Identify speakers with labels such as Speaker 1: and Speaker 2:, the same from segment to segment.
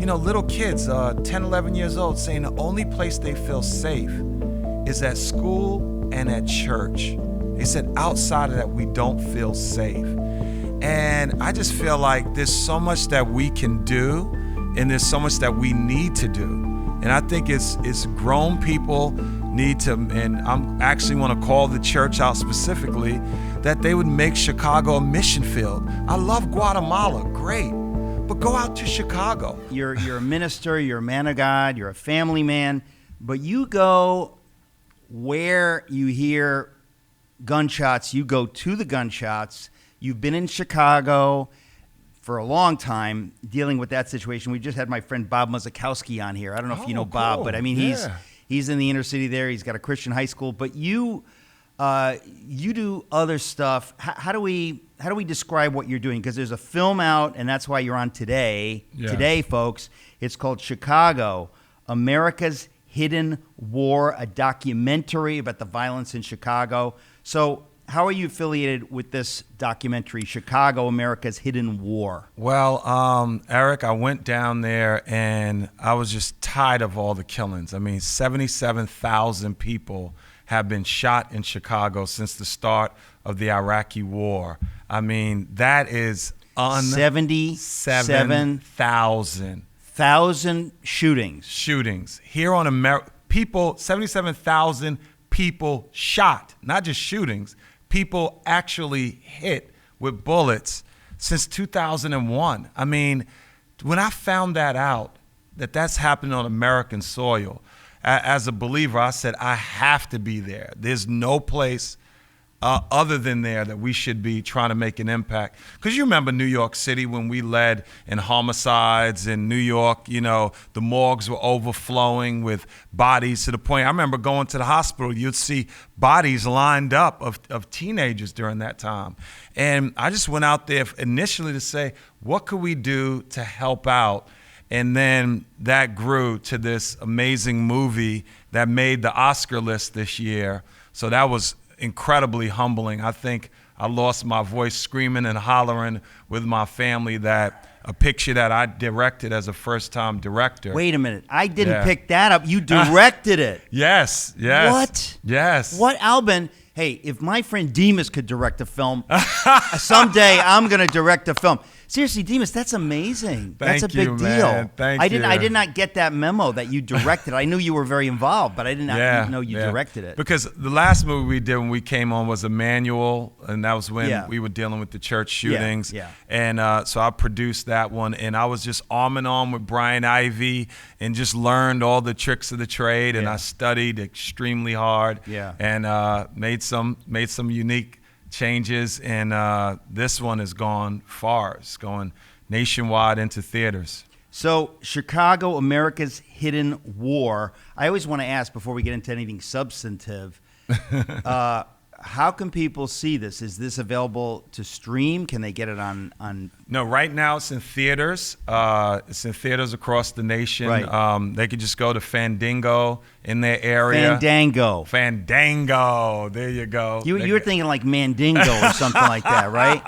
Speaker 1: little kids, 10, 11 years old, saying the only place they feel safe is at school and at church. They said outside of that, we don't feel safe. And I just feel like there's so much that we can do, and there's so much that we need to do. And I think it's grown people need to, and I'm actually want to call the church out specifically, that they would make Chicago a mission field. I love Guatemala, great, but go out to Chicago.
Speaker 2: You're a minister, you're a man of God, you're a family man, but you go where you hear gunshots, you go to the gunshots. You've been in Chicago for a long time dealing with that situation. We just had my friend Bob Muzikowski on here. I don't know if you know Bob, but I mean, he's in the inner city there. He's got a Christian high school, but you do other stuff. How do we describe what you're doing? Because there's a film out, and that's why you're on today. Yeah. Today, folks, it's called Chicago, America's Hidden War, a documentary about the violence in Chicago. So how are you affiliated with this documentary, Chicago, America's Hidden War?
Speaker 1: Well, Eric, I went down there and I was just tired of all the killings. I mean, 77,000 people have been shot in Chicago since the start of the Iraqi war. I mean, that is 77,000. Shootings. Here on America, 77,000 people shot, not just shootings, people actually hit with bullets since 2001. I mean, when I found that out, that's happening on American soil, as a believer, I said, I have to be there. There's no place other than there that we should be trying to make an impact. Because you remember New York City when we led in homicides in New York, the morgues were overflowing with bodies to the point, I remember going to the hospital, you'd see bodies lined up of teenagers during that time. And I just went out there initially to say, what could we do to help out? And then that grew to this amazing movie that made the Oscar list this year. So that was incredibly humbling. I think I lost my voice screaming and hollering with my family that a picture that I directed as a first-time director.
Speaker 2: Wait a minute. I didn't pick that up. You directed it.
Speaker 1: Yes.
Speaker 2: What?
Speaker 1: Yes.
Speaker 2: What, Albin? Hey, if my friend Dimas could direct a film, someday I'm going to direct a film. Seriously, Dimas, that's amazing. That's a big deal.
Speaker 1: Man. Thank you.
Speaker 2: I did not get that memo that you directed. I knew you were very involved, but I did not know you directed it.
Speaker 1: Because the last movie we did when we came on was Emmanuel, and that was when we were dealing with the church shootings. And so I produced that one, and I was just arm in arm with Brian Ivey and just learned all the tricks of the trade, and I studied extremely hard and made some unique changes, and this one has gone far. It's going nationwide into theaters.
Speaker 2: So Chicago, America's Hidden War. I always want to ask before we get into anything substantive, how can people see this? Is this available to stream? Can they get it on?
Speaker 1: No, right now it's in theaters. It's in theaters across the nation.
Speaker 2: Right.
Speaker 1: They could just go to Fandango in their area. Fandango. There you go.
Speaker 2: You were thinking like Mandingo or something like that, right?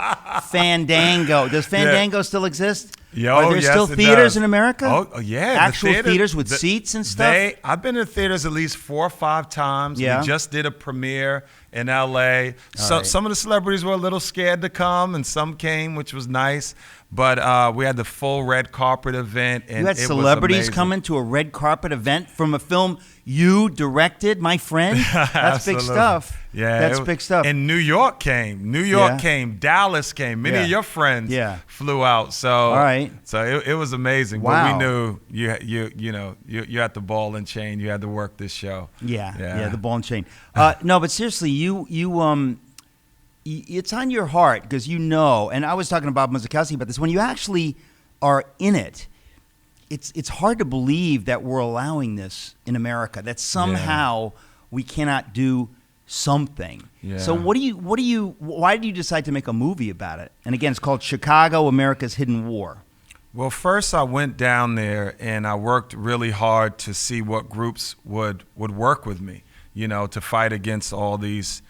Speaker 2: Fandango. Does Fandango still exist? Are there still theaters in America?
Speaker 1: Oh yeah.
Speaker 2: Actual theaters with seats and stuff?
Speaker 1: I've been in theaters at least 4 or 5 times.
Speaker 2: Yeah.
Speaker 1: We just did a premiere in LA. Some of the celebrities were a little scared to come, and some came, which was nice. But we had the full red carpet event, and
Speaker 2: you had celebrities coming to a red carpet event from a film you directed, my friend. That's big stuff.
Speaker 1: Yeah,
Speaker 2: that's big stuff.
Speaker 1: And New York came. Came. Dallas came. Many of your friends flew out. So
Speaker 2: all right.
Speaker 1: So it was amazing.
Speaker 2: Wow.
Speaker 1: But we knew you had the ball and chain. You had to work this show.
Speaker 2: Yeah, the ball and chain. No, but seriously, you it's on your heart because and I was talking to Bob Muzikowski about this, when you actually are in it, it's hard to believe that we're allowing this in America, that somehow we cannot do something. Yeah. So why did you decide to make a movie about it? And again, it's called Chicago, America's Hidden War.
Speaker 1: Well, first I went down there and I worked really hard to see what groups would work with me, to fight against all these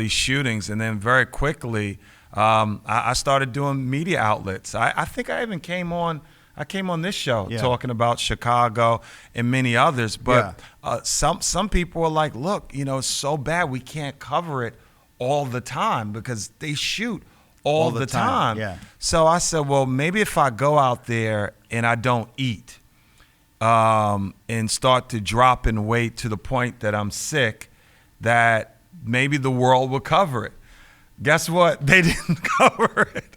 Speaker 1: shootings. And then very quickly, I started doing media outlets. I think I even came on, I came on this show
Speaker 2: Yeah.
Speaker 1: talking about Chicago and many others. But some people are like, look, it's so bad we can't cover it all the time because they shoot all the time.
Speaker 2: Yeah.
Speaker 1: So I said, well, maybe if I go out there and I don't eat and start to drop in weight to the point that I'm sick, that maybe the world will cover it. Guess what? They didn't cover it.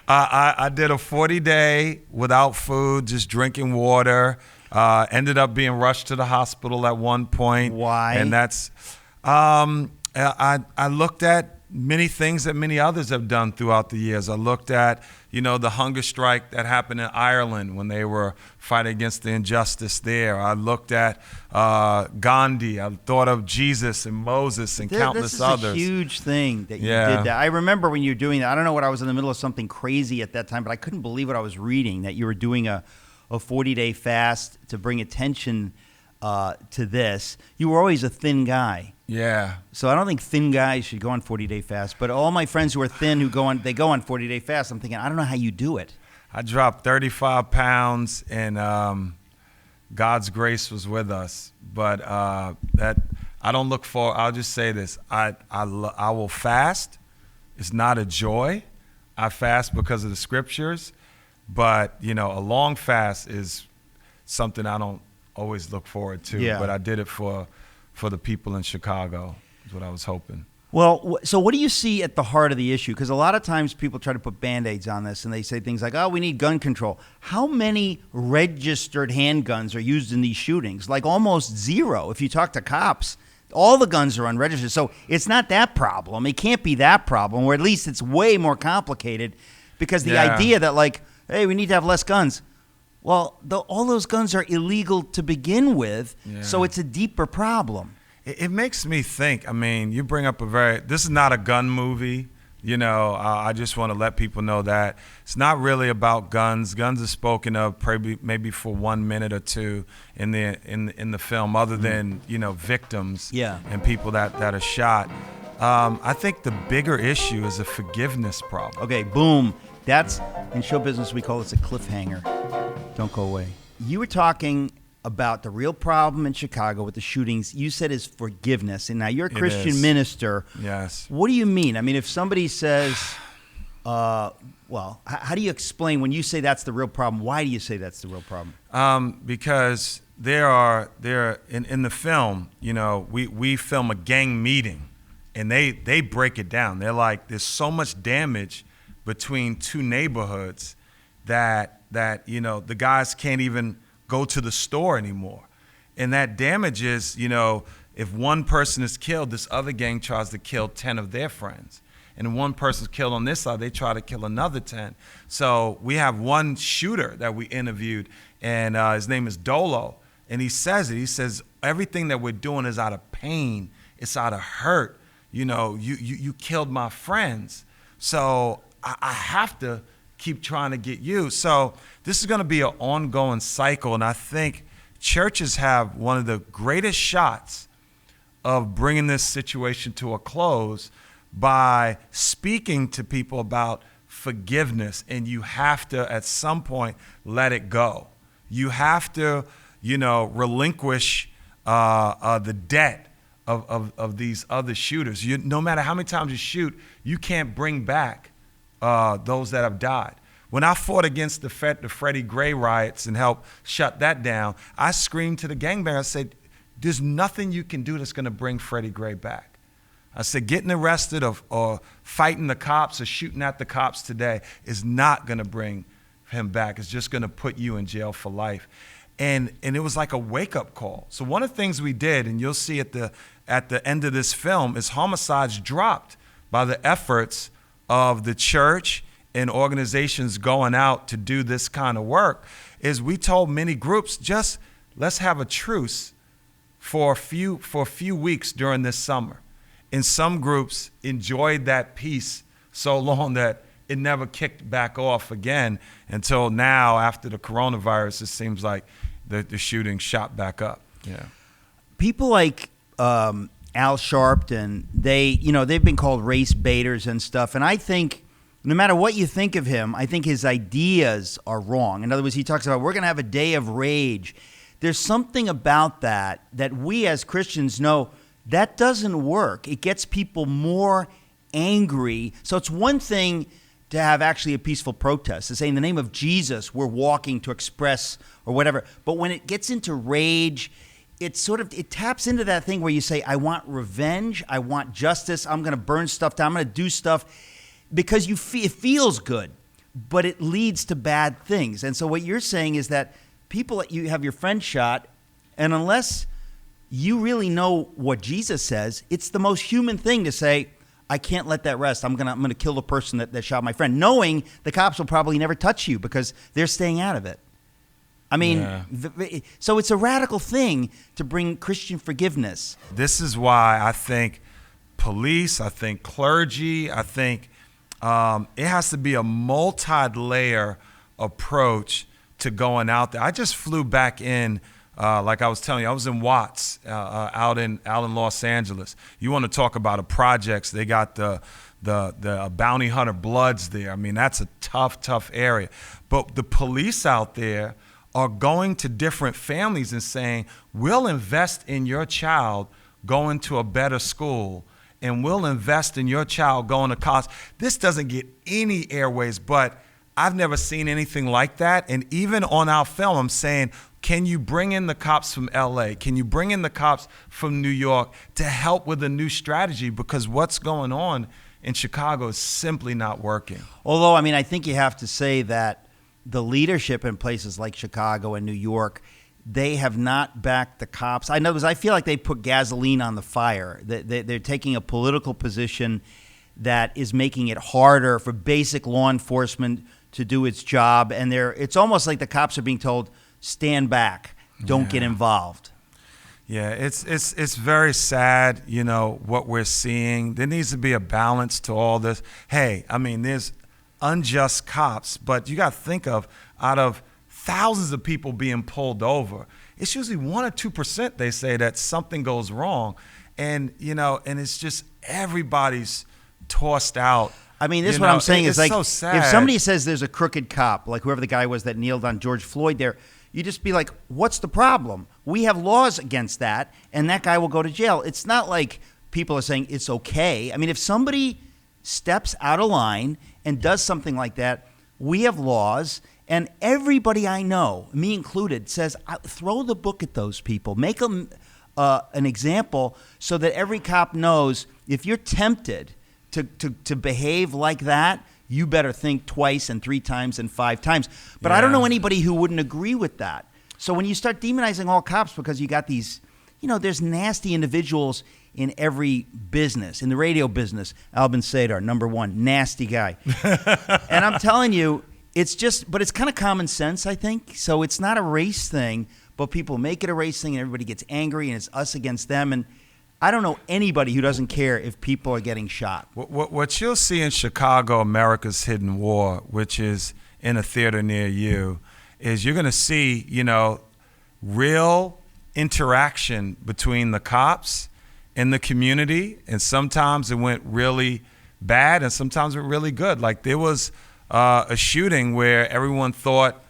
Speaker 1: I did a 40-day without food, just drinking water. Ended up being rushed to the hospital at one point.
Speaker 2: Why?
Speaker 1: And that's I looked at many things that many others have done throughout the years. I looked at, the hunger strike that happened in Ireland when they were fighting against the injustice there. I looked at Gandhi. I thought of Jesus and Moses and countless others.
Speaker 2: This is a huge thing that you did that. I remember when you were doing that. I don't know what I was in the middle of something crazy at that time, but I couldn't believe what I was reading, that you were doing a 40-day fast to bring attention to this. You were always a thin guy.
Speaker 1: Yeah.
Speaker 2: So I don't think thin guys should go on 40-day fast. But all my friends who are thin who go on 40-day fast, I'm thinking, I don't know how you do it.
Speaker 1: I dropped 35 pounds, and God's grace was with us. But that I don't look for. I'll just say this: I will fast. It's not a joy. I fast because of the scriptures, but a long fast is something I don't always look forward to.
Speaker 2: Yeah.
Speaker 1: But I did it for the people in Chicago, is what I was hoping.
Speaker 2: Well, so what do you see at the heart of the issue? Because a lot of times people try to put Band-Aids on this, and they say things like, oh, we need gun control. How many registered handguns are used in these shootings? Like almost zero. If you talk to cops, all the guns are unregistered. So it's not that problem. It can't be that problem, or at least it's way more complicated, because the idea that, like, hey, we need to have less guns. Well, all those guns are illegal to begin with, so it's a deeper problem.
Speaker 1: It makes me think. I mean, you bring up this is not a gun movie. I just want to let people know that it's not really about guns. Guns are spoken of maybe for 1 minute or two in the film, other than victims and people that are shot. I think the bigger issue is a forgiveness problem.
Speaker 2: Okay, boom. That's, in show business, we call this a cliffhanger. Don't go away. You were talking about the real problem in Chicago with the shootings. You said is forgiveness. And now you're a Christian minister.
Speaker 1: Yes.
Speaker 2: What do you mean? I mean, if somebody says, how do you explain when you say that's the real problem? Why do you say that's the real problem?
Speaker 1: Because there in the film, we film a gang meeting, and they break it down. They're like, there's so much damage between two neighborhoods that the guys can't even go to the store anymore. And that damages, if one person is killed, this other gang tries to kill 10 of their friends. And one person's killed on this side, they try to kill another 10. So we have one shooter that we interviewed, and his name is Dolo. And he says it. He says, everything that we're doing is out of pain. It's out of hurt. You killed my friends. So I have to keep trying to get you. So this is going to be an ongoing cycle. And I think churches have one of the greatest shots of bringing this situation to a close by speaking to people about forgiveness. And you have to, at some point, let it go. You have to, relinquish the debt of these other shooters. No matter how many times you shoot, you can't bring back those that have died. When I fought against the Freddie Gray riots and helped shut that down, I screamed to the gangbangers. I said, there's nothing you can do that's going to bring Freddie Gray back. I said, getting arrested or fighting the cops or shooting at the cops today is not going to bring him back. It's just going to put you in jail for life. And it was like a wake-up call. So one of the things we did, and you'll see at the end of this film, is homicides dropped by the efforts of the church and organizations going out to do this kind of work. Is we told many groups, just let's have a truce for a few weeks during this summer. And some groups enjoyed that peace so long that it never kicked back off again until now, after the coronavirus. It seems like the shooting shot back up. Yeah.
Speaker 2: People like Al Sharpton, they've been called race baiters and stuff. And I think, no matter what you think of him, I think his ideas are wrong. In other words, he talks about we're going to have a day of rage. There's something about that we as Christians know that doesn't work. It gets people more angry. So it's one thing to have actually a peaceful protest, to say in the name of Jesus, we're walking to express or whatever. But when it gets into rage, it taps into that thing where you say, I want revenge, I want justice, I'm going to burn stuff down, I'm going to do stuff because it feels good, but it leads to bad things. And so what you're saying is that you have your friend shot, and unless you really know what Jesus says, it's the most human thing to say, I can't let that rest. I'm gonna kill the person that shot my friend, knowing the cops will probably never touch you because they're staying out of it. I mean, so it's a radical thing to bring Christian forgiveness.
Speaker 1: This is why I think police, I think clergy, I think it has to be a multi-layer approach to going out there. I just flew back in, like I was telling you, I was in Watts, out in Los Angeles. You want to talk about projects? They got the bounty hunter Bloods there. I mean, that's a tough area. But the police out there are going to different families and saying, we'll invest in your child going to a better school, and we'll invest in your child going to college. This doesn't get any airways, but I've never seen anything like that. And even on our film, I'm saying, can you bring in the cops from LA? Can you bring in the cops from New York to help with a new strategy? Because what's going on in Chicago is simply not working.
Speaker 2: Although, I mean, I think you have to say that the leadership in places like Chicago and New York, they have not backed the cops. I feel like they put gasoline on the fire. They're taking a political position that is making it harder for basic law enforcement to do its job. And it's almost like the cops are being told, stand back, don't get involved.
Speaker 1: Yeah, it's very sad, what we're seeing. There needs to be a balance to all this. Hey, I mean, there's unjust cops, but you got to think of, out of thousands of people being pulled over, it's usually 1 or 2% they say that something goes wrong. And, and it's just everybody's tossed out.
Speaker 2: I mean, this is what I'm saying is like,
Speaker 1: so sad.
Speaker 2: If somebody says there's a crooked cop, like whoever the guy was that kneeled on George Floyd there, you just be like, what's the problem? We have laws against that, and that guy will go to jail. It's not like people are saying it's okay. I mean, if somebody steps out of line and does something like that, we have laws, and everybody I know, me included, says, throw the book at those people. Make them an example so that every cop knows if you're tempted to behave like that, you better think twice and 3 times and 5 times. But I don't know anybody who wouldn't agree with that. So when you start demonizing all cops because you got these, there's nasty individuals in every business. In the radio business, Albin Sadar, number 1, nasty guy. And I'm telling you, but it's kind of common sense, I think. So it's not a race thing, but people make it a race thing and everybody gets angry and it's us against them. And I don't know anybody who doesn't care if people are getting shot.
Speaker 1: What you'll see in Chicago, America's Hidden War, which is in a theater near you, is you're going to see, real interaction between the cops and the community. And sometimes it went really bad and sometimes it went really good. Like there was a shooting where everyone thought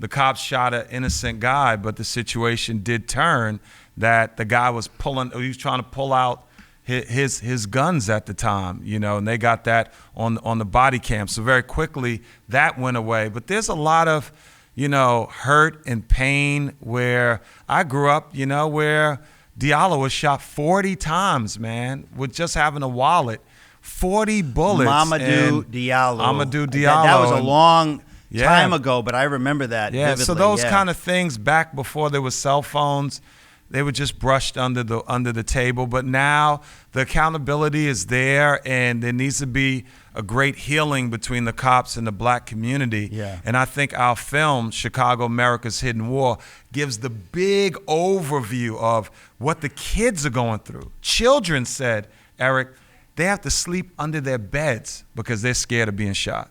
Speaker 1: the cops shot an innocent guy, but the situation did turn that the guy was trying to pull out his guns at the time, and they got that on the body cam. So very quickly that went away. But there's a lot of, hurt and pain where I grew up, where Diallo was shot 40 times, man, with just having a wallet, 40 bullets.
Speaker 2: Amadou Diallo. That was a long time ago, but I remember that vividly.
Speaker 1: So those kind of things back before there was cell phones, they were just brushed under the table. But now the accountability is there, and there needs to be a great healing between the cops and the black community.
Speaker 2: Yeah.
Speaker 1: And I think our film, Chicago, America's Hidden War, gives the big overview of what the kids are going through. Children said, Eric, they have to sleep under their beds because they're scared of being shot.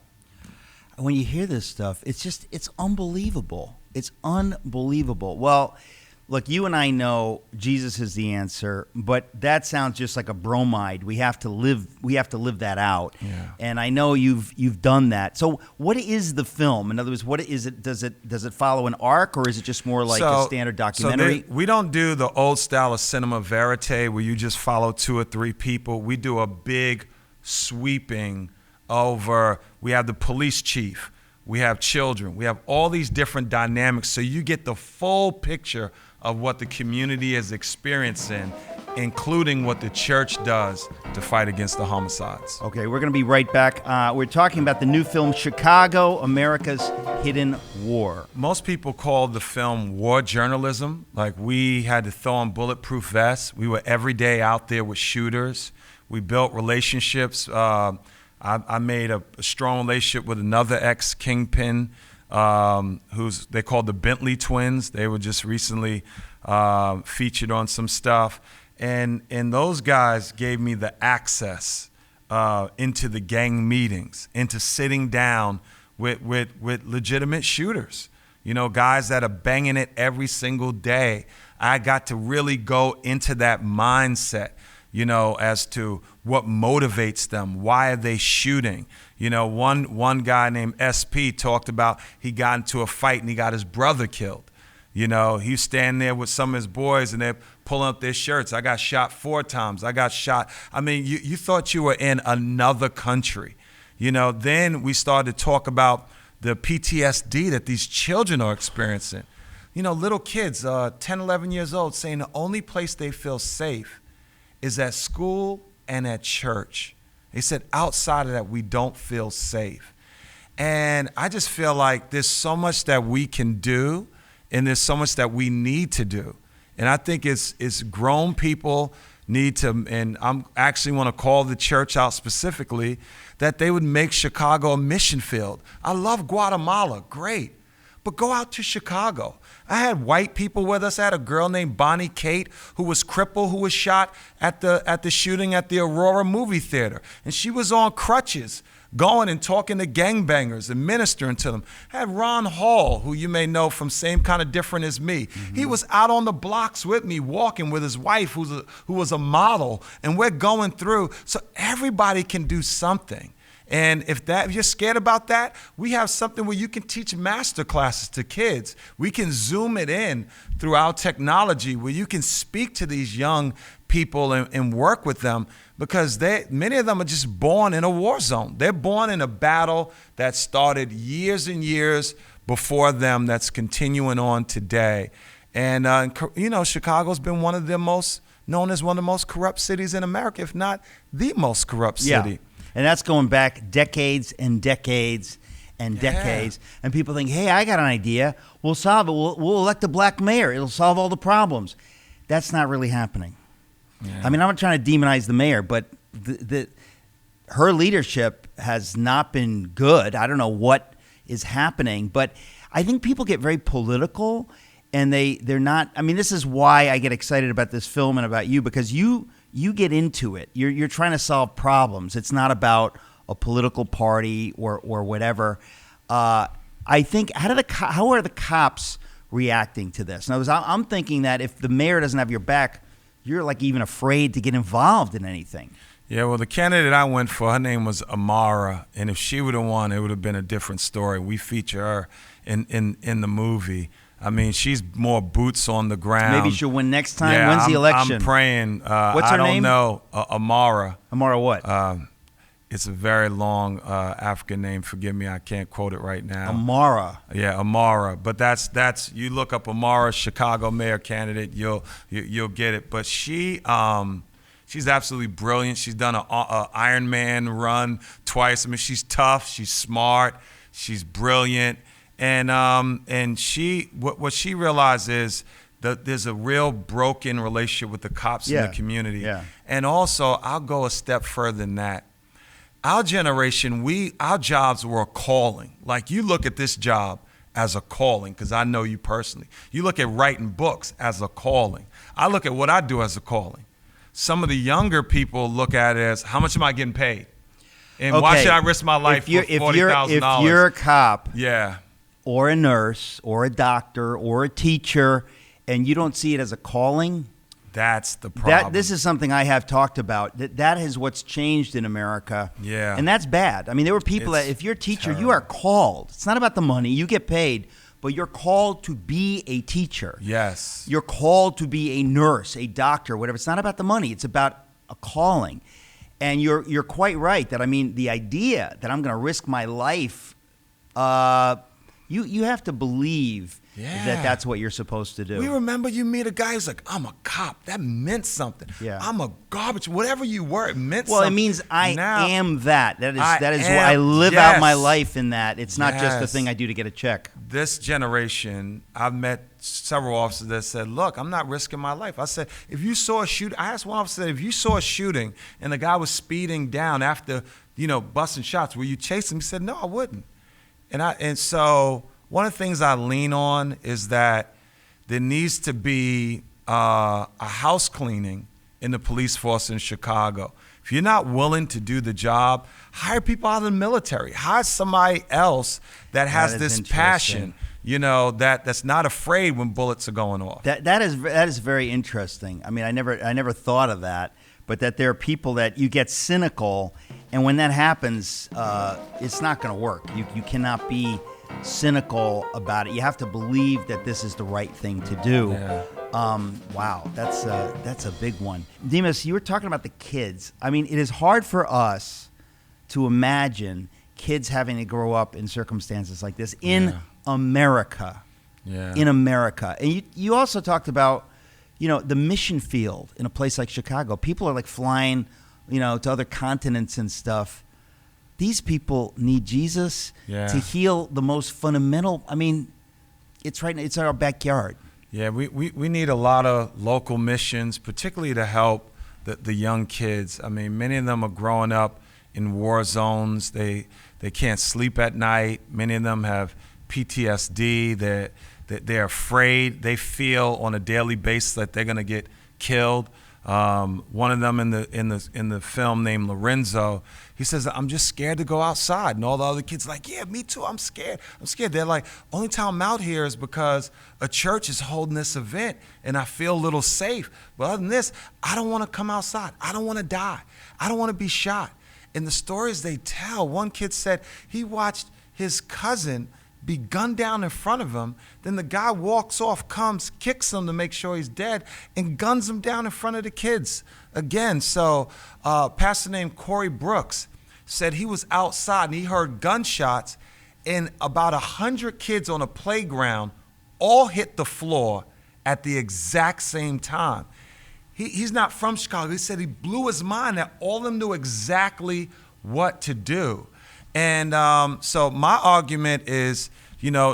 Speaker 2: When you hear this stuff, it's unbelievable. It's unbelievable. Well, Look, you and I know Jesus is the answer, but that sounds just like a bromide. We have to live that out.
Speaker 1: Yeah.
Speaker 2: And I know you've done that. So what is the film? In other words, what is it? Does it follow an arc, or is it just more like a standard documentary?
Speaker 1: We don't do the old style of cinema verite where you just follow 2 or 3 people. We do a big sweeping over. We have the police chief. We have children. We have all these different dynamics, so you get the full picture of what the community is experiencing, including what the church does to fight against the homicides.
Speaker 2: Okay, we're going to be right back. We're talking about the new film, Chicago, America's Hidden War.
Speaker 1: Most people call the film war journalism. Like, we had to throw on bulletproof vests. We were every day out there with shooters. We built relationships. I made a strong relationship with another ex-kingpin who's they called the Bentley twins. They were just recently featured on some stuff. And those guys gave me the access into the gang meetings, into sitting down with legitimate shooters, guys that are banging it every single day. I got to really go into that mindset, as to what motivates them. Why are they shooting? One guy named SP talked about he got into a fight and he got his brother killed. He's standing there with some of his boys and they're pulling up their shirts. I got shot 4 times. I got shot. I mean, you thought you were in another country. Then we started to talk about the PTSD that these children are experiencing. Little kids, 10, 11 years old, saying the only place they feel safe is at school and at church. They said outside of that, we don't feel safe. And I just feel like there's so much that we can do, and there's so much that we need to do. And I think it's grown people need to, and I'm actually want to call the church out specifically, that they would make Chicago a mission field. I love Guatemala, great. But go out to Chicago. I had white people with us. I had a girl named Bonnie Kate who was crippled, who was shot at the shooting at the Aurora movie theater. And she was on crutches, going and talking to gangbangers and ministering to them. I had Ron Hall, who you may know from Same Kind of Different as Me. Mm-hmm. He was out on the blocks with me, walking with his wife, who was a model. And we're going through. So everybody can do something. And if you're scared about that, we have something where you can teach master classes to kids. We can zoom it in through our technology where you can speak to these young people and work with them, because many of them are just born in a war zone. They're born in a battle that started years and years before them, that's continuing on today. And, Chicago's been known as one of the most corrupt cities in America, if not the most corrupt city.
Speaker 2: Yeah. And that's going back decades and decades and decades. And people think, hey, I got an idea. We'll solve it. We'll elect a black mayor. It'll solve all the problems. That's not really happening. Yeah. I mean, I'm not trying to demonize the mayor, but her leadership has not been good. I don't know what is happening, but I think people get very political, and they're not. I mean, this is why I get excited about this film and about you, because you get into it. You're trying to solve problems. It's not about a political party or whatever. I think, how are the cops reacting to this? In other words, I'm thinking that if the mayor doesn't have your back, you're like even afraid to get involved in anything.
Speaker 1: Yeah, well, the candidate I went for, her name was Amara, and if she would have won, it would have been a different story. We feature her in the movie. I mean, she's more boots on the ground.
Speaker 2: Maybe she'll win next time.
Speaker 1: Yeah,
Speaker 2: When's the election?
Speaker 1: I'm praying.
Speaker 2: What's her name?
Speaker 1: I don't know. Amara.
Speaker 2: Amara what?
Speaker 1: It's a very long African name. Forgive me, I can't quote it right now.
Speaker 2: Amara.
Speaker 1: Yeah, Amara. But that's you look up Amara, Chicago mayor candidate, you'll get it. But she's absolutely brilliant. She's done an Ironman run twice. I mean, she's tough. She's smart. She's brilliant. And she what she realized is that there's a real broken relationship with the cops in the community. Yeah. And also, I'll go a step further than that. Our generation, our jobs were a calling. Like, you look at this job as a calling, because I know you personally. You look at writing books as a calling. I look at what I do as a calling. Some of the younger people look at it as, how much am I getting paid? And why should I risk my life for $40,000?
Speaker 2: If you're a cop,
Speaker 1: yeah,
Speaker 2: or a nurse, or a doctor, or a teacher, and you don't see it as a calling,
Speaker 1: That's the problem.
Speaker 2: this is something I have talked about. That is what's changed in America.
Speaker 1: Yeah.
Speaker 2: And that's bad. I mean, there were people
Speaker 1: It's
Speaker 2: that if you're a teacher,
Speaker 1: terrible.
Speaker 2: you are called. It's not about the money. You get paid, but you're called to be a teacher.
Speaker 1: Yes.
Speaker 2: You're called to be a nurse, a doctor, whatever. It's not about the money. It's about a calling. And you're quite right that, I mean, the idea that I'm going to risk my life, you have to believe that that's what you're supposed to do.
Speaker 1: We remember you meet a guy who's like, I'm a cop. That meant something.
Speaker 2: Yeah.
Speaker 1: I'm a garbage. Whatever you were, it meant
Speaker 2: Well,
Speaker 1: something.
Speaker 2: it means I
Speaker 1: Now,
Speaker 2: am that. That is
Speaker 1: am-
Speaker 2: why I live out my
Speaker 1: yes.
Speaker 2: life in that. It's not just a
Speaker 1: Yes.
Speaker 2: thing I do to get a check.
Speaker 1: This generation, I've met several officers that said, look, I'm not risking my life. I said, if you saw a shooting, I asked one officer, if you saw a shooting and the guy was speeding down after, busting shots, will you chase him? He said, no, I wouldn't. And so one of the things I lean on is that there needs to be a house cleaning in the police force in Chicago. If you're not willing to do the job, hire people out of the military. Hire somebody else that has
Speaker 2: That is
Speaker 1: this
Speaker 2: interesting.
Speaker 1: passion, that's not afraid when bullets are going off.
Speaker 2: That is very interesting. I mean, I never thought of that, but that there are people that you get cynical, and when that happens, it's not going to work. You cannot be cynical about it. You have to believe that this is the right thing to do.
Speaker 1: Yeah.
Speaker 2: Wow, that's a big one. Dimas, you were talking about the kids. I mean, it is hard for us to imagine kids having to grow up in circumstances like this in America.
Speaker 1: Yeah.
Speaker 2: In America. And you also talked about, the mission field in a place like Chicago. People are like flying, to other continents and stuff. These people need Jesus to heal the most fundamental. I mean, it's in our backyard.
Speaker 1: Yeah, we need a lot of local missions, particularly to help the young kids. I mean, many of them are growing up in war zones. They can't sleep at night. Many of them have PTSD. They're afraid. They feel on a daily basis that they're going to get killed. One of them in the film named Lorenzo, he says, I'm just scared to go outside. And all the other kids are like, yeah, me too, I'm scared. They're like, only time I'm out here is because a church is holding this event and I feel a little safe. But other than this, I don't want to come outside. I don't want to die. I don't want to be shot. And the stories they tell, one kid said he watched his cousin be gunned down in front of him. Then the guy walks off, comes, kicks him to make sure he's dead, and guns him down in front of the kids again. So a pastor named Corey Brooks said he was outside and he heard gunshots, and about 100 kids on a playground all hit the floor at the exact same time. He's not from Chicago. He said he blew his mind that all of them knew exactly what to do. And so my argument is,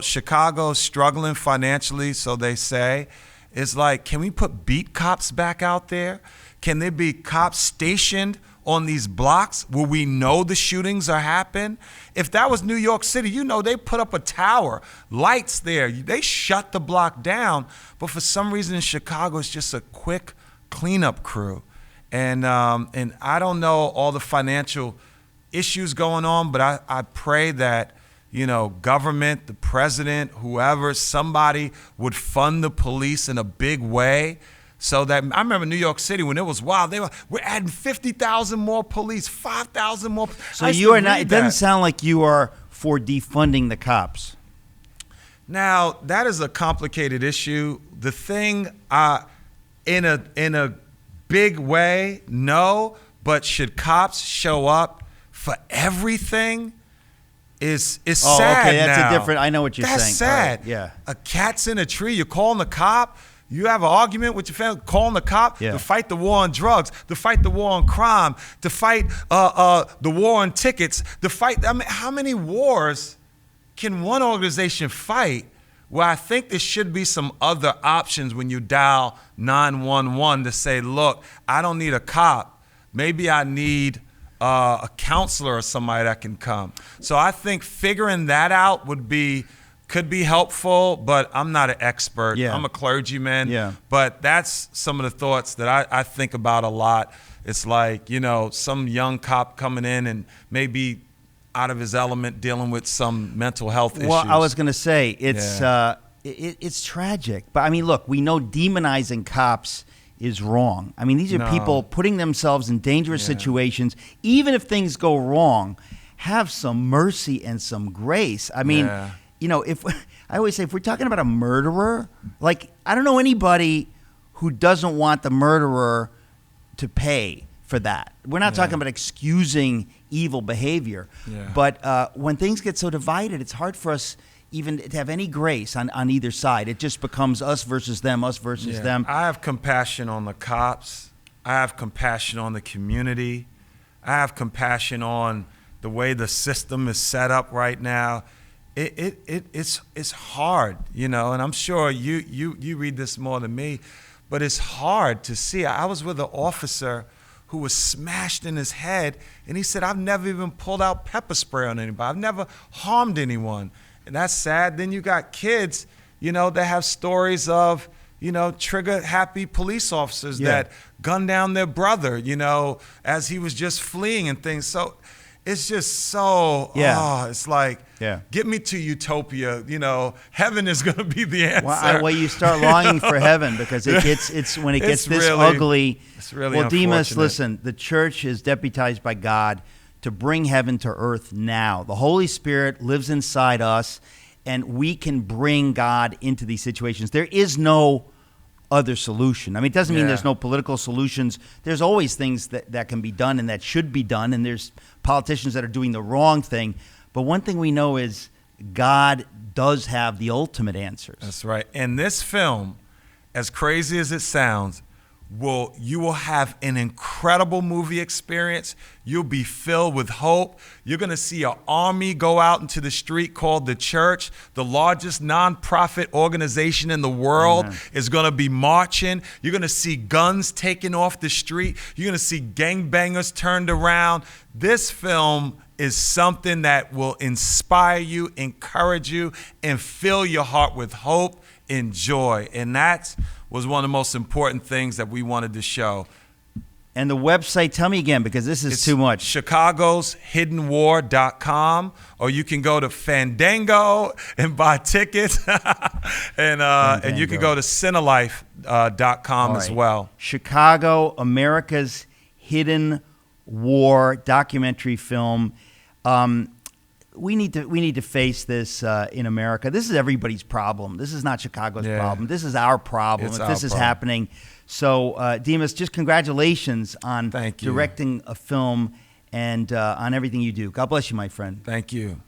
Speaker 1: Chicago's struggling financially, so they say. It's like, can we put beat cops back out there? Can there be cops stationed on these blocks where we know the shootings are happening? If that was New York City, they put up a tower, lights there. They shut the block down. But for some reason in Chicago, it's just a quick cleanup crew. And I don't know all the financial issues going on, but I pray that, government, the president, whoever, somebody would fund the police in a big way. So that I remember New York City when it was wild. We're adding 50,000 more police, 5,000 more.
Speaker 2: So you are not. It doesn't sound like you are for defunding the cops.
Speaker 1: Now that is a complicated issue. The thing, in a big way, no. But should cops show up for everything? Is sad.
Speaker 2: Okay, that's
Speaker 1: now.
Speaker 2: a different. I know what you're saying.
Speaker 1: That's sad.
Speaker 2: Right, yeah.
Speaker 1: A cat's in a tree. You're calling the cop. You have an argument with your family, calling the cop to fight the war on drugs, to fight the war on crime, to fight the war on tickets, to fight. I mean, how many wars can one organization fight? Well, I think there should be some other options when you dial 911 to say, look, I don't need a cop. Maybe I need a counselor or somebody that can come. So I think figuring that out could be helpful, but I'm not an expert.
Speaker 2: Yeah.
Speaker 1: I'm a clergyman.
Speaker 2: Yeah.
Speaker 1: But that's some of the thoughts that I think about a lot. It's like, some young cop coming in and maybe out of his element dealing with some mental health issues.
Speaker 2: Well, I was going to say, it's tragic. But I mean, look, we know demonizing cops is wrong. I mean, these are people putting themselves in dangerous situations. Even if things go wrong, have some mercy and some grace. I mean, you know, I always say, if we're talking about a murderer, like, I don't know anybody who doesn't want the murderer to pay for that. We're not talking about excusing evil behavior. But when things get so divided, it's hard for us even to have any grace on either side. It just becomes us versus them, us versus them.
Speaker 1: I have compassion on the cops. I have compassion on the community. I have compassion on the way the system is set up right now. It's hard, you know, and I'm sure you read this more than me, but it's hard to see. I was with an officer who was smashed in his head, and he said, I've never even pulled out pepper spray on anybody. I've never harmed anyone. And that's sad. Then you got kids, you know, that have stories of, you know, trigger-happy police officers that gunned down their brother, you know, as he was just fleeing and things. So it's just so, it's like, get me to utopia. You know, heaven is going to be the answer.
Speaker 2: Well, you start longing for heaven because it's when it gets this really ugly.
Speaker 1: It's really
Speaker 2: well, Dimas, listen, the church is deputized by God to bring heaven to earth now. The Holy Spirit lives inside us, and we can bring God into these situations. There is no other solution. I mean, it doesn't mean there's no political solutions. There's always things that can be done and that should be done, and there's politicians that are doing the wrong thing. But one thing we know is God does have the ultimate answers.
Speaker 1: That's right. And this film, as crazy as it sounds, you will have an incredible movie experience. You'll be filled with hope. You're going to see an army go out into the street called the church. The largest nonprofit organization in the world is going to be marching. You're going to see guns taken off the street. You're going to see gangbangers turned around. This film is something that will inspire you, encourage you, and fill your heart with hope and joy. And that was one of the most important things that we wanted to show.
Speaker 2: And the website, tell me again, because this is too much.
Speaker 1: ChicagosHiddenWar.com, or you can go to Fandango and buy tickets. And you can go to Cinelife.com as well.
Speaker 2: Chicago, America's Hidden War documentary film. We need to face this in America. This is everybody's problem. This is not Chicago's problem. This is our problem. If this is happening. So, Dimas, just congratulations on directing a film and on everything you do. God bless you, my friend.
Speaker 1: Thank you.